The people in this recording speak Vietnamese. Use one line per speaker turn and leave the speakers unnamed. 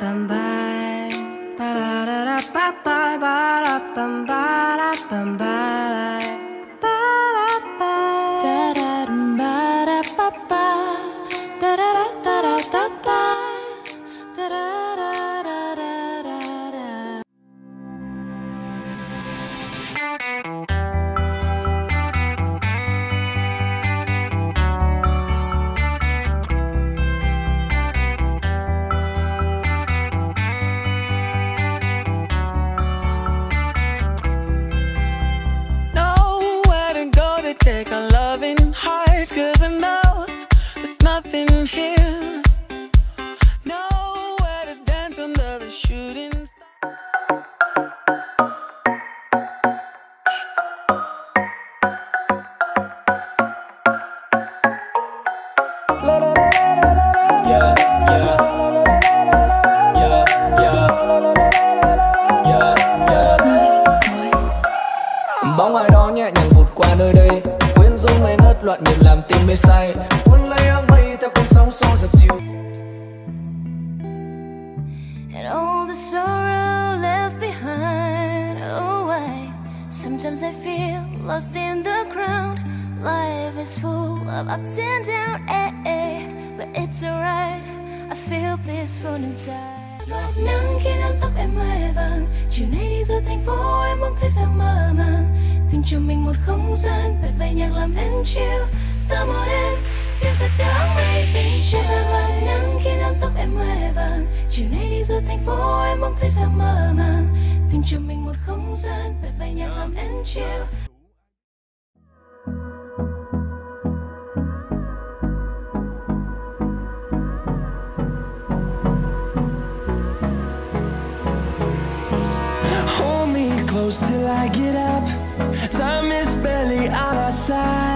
bum bye. Ba da da da ba ba ba da bum ba da bum ba da. Ba da ba. Da da ba da ba ba. Da da da da da da da. Da da da da da da da.
Take a loving heart, 'cause I know there's nothing here. Nowhere to dance under the shooting star.
Bóng ai đó nhẹ nhàng vụt qua nơi đây, quyến rũ ngây ngất loạn nhịp làm tim mê say, cuốn lấy áng mây theo cơn sóng xô dập dìu.
And all the sorrow left behind. Oh, sometimes I feel lost in the ground. Life is full of ups and downs, but it's alright. I feel peaceful inside. Nắng khi nắm tóc em hoe vàng, chiều nay đi giữa thành phố em mong thấy sao mơ màng. Tìm cho mình một không gian, bật bài nhạc làm em chill. Ta một em phiêu giật theo áng mây bên trên là nắng khi nắm tóc em hoe vàng, chiều nay đi giữa thành phố em mong thấy sao mơ màng. Tìm cho mình một không gian, bật bài nhạc làm em chill.
Hold me close till I get up. Time is barely on our side.